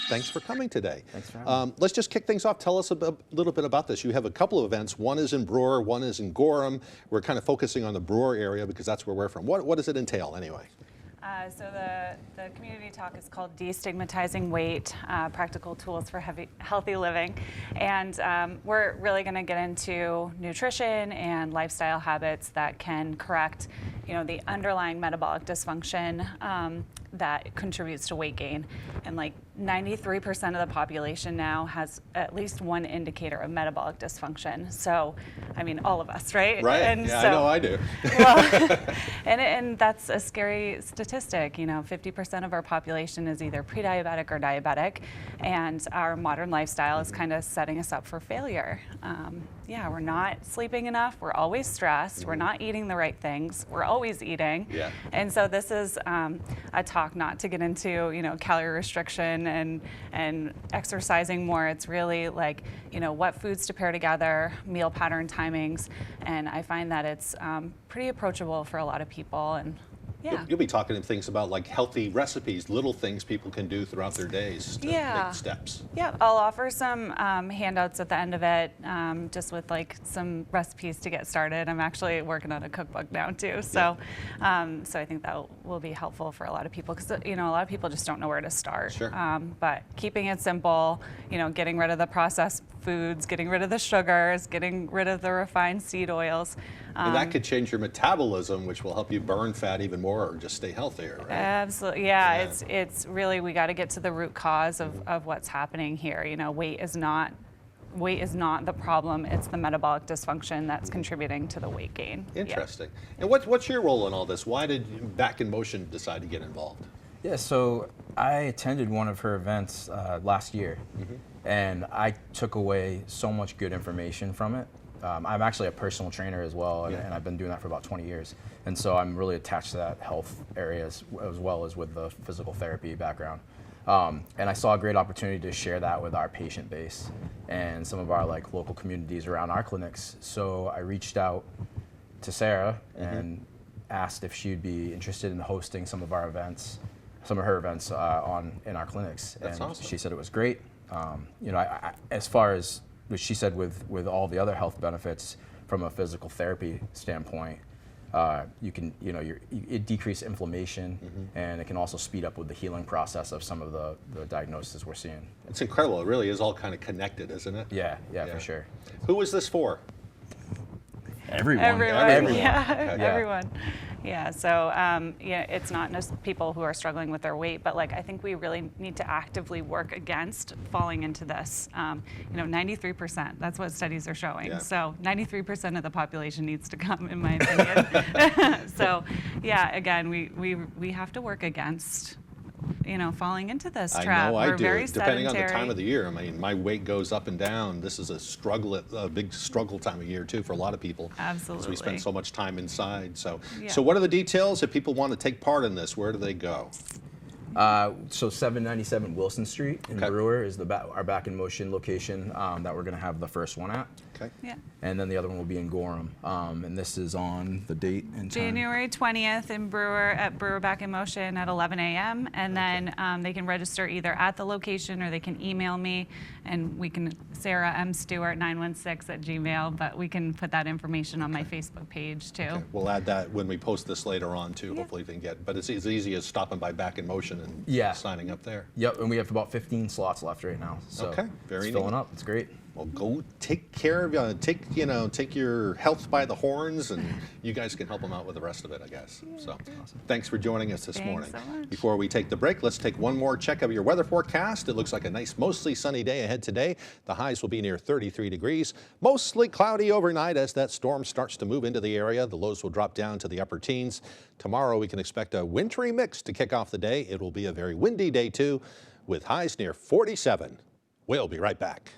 Thanks for coming today. Thanks for having me. Let's just kick things off. Tell us a little bit about this. You have a couple of events. One is in Brewer, one is in Gorham. We're kind of focusing on the Brewer area because that's where we're from. What does it entail anyway? So the community talk is called Destigmatizing Weight, Practical Tools for Healthy Living. And we're really going to get into nutrition and lifestyle habits that can correct, the underlying metabolic dysfunction that contributes to weight gain. And like 93% of the population now has at least one indicator of metabolic dysfunction. So, I mean, all of us, right? Right, And yeah, so, I know I do. Well, and that's a scary statistic. 50% of our population is either pre-diabetic or diabetic, and our modern lifestyle is kind of setting us up for failure. We're not sleeping enough, we're always stressed, we're not eating the right things, we're always eating. Yeah. And so this is a talk not to get into, calorie restriction and exercising more. It's really like, what foods to pair together, meal pattern timings, and I find that it's pretty approachable for a lot of people. And yeah. You'll be talking in things about like healthy recipes, little things people can do throughout their days to make steps. Yeah, I'll offer some handouts at the end of it, just with like some recipes to get started. I'm actually working on a cookbook now too, so so I think that will be helpful for a lot of people because a lot of people just don't know where to start. Sure. But keeping it simple, getting rid of the processed foods, getting rid of the sugars, getting rid of the refined seed oils. And that could change your metabolism, which will help you burn fat even more or just stay healthier, right? Absolutely, yeah. It's really, we got to get to the root cause of what's happening here. Weight is not the problem, it's the metabolic dysfunction that's contributing to the weight gain. Interesting. Yeah. And what's your role in all this? Why did Back in Motion decide to get involved? Yeah, so I attended one of her events last year, and I took away so much good information from it. I'm actually a personal trainer as well, and I've been doing that for about 20 years. And so I'm really attached to that health area as well as with the physical therapy background. And I saw a great opportunity to share that with our patient base and some of our local communities around our clinics. So I reached out to Sarah and asked if she'd be interested in hosting some of her events in our clinics. That's awesome. She said it was great. As far as what she said with all the other health benefits from a physical therapy standpoint, it decreases inflammation, and it can also speed up with the healing process of some of the diagnoses we're seeing. It's incredible. It really is all kind of connected, isn't it? Yeah, for sure. Who is this for? Everyone. Everyone. Yeah, Okay. everyone. Yeah, so it's not just people who are struggling with their weight, but I think we really need to actively work against falling into this. 93%, that's what studies are showing. Yeah. So 93% of the population needs to come, in my opinion. So yeah, again, we have to work against falling into this trap. I know I We're do. very Depending on the sedentary. time of the year. I mean, my weight goes up and down. This is a big struggle time of year too for a lot of people. Absolutely. So we spend so much time inside. So, Yeah. so what are the details if people want to take part in this? Where do they go? So 797 Wilson Street in Brewer is our Back in Motion location that we're going to have the first one at. Okay. Yeah. And then the other one will be in Gorham. And this is on the date and time. January 20th in Brewer at Brewer Back in Motion at 11 a.m. And then they can register either at the location or they can email me, and we can Sarah M. Stewart 916 at Gmail. But we can put that information on my Facebook page too. Okay. We'll add that when we post this later on too. Hopefully they can get. But it's as easy as stopping by Back in Motion and signing up there. Yep, and we have about 15 slots left right now. So very it's filling neat. up. It's great. Well, go take care of take your health by the horns, and you guys can help them out with the rest of it, I guess. So, thanks for joining us this morning. Thanks so much. Before we take the break, let's take one more check of your weather forecast. It looks like a nice, mostly sunny day ahead today. The highs will be near 33 degrees. Mostly cloudy overnight as that storm starts to move into the area. The lows will drop down to the upper teens. Tomorrow we can expect a wintry mix to kick off the day. It will be a very windy day too, with highs near 47. We'll be right back.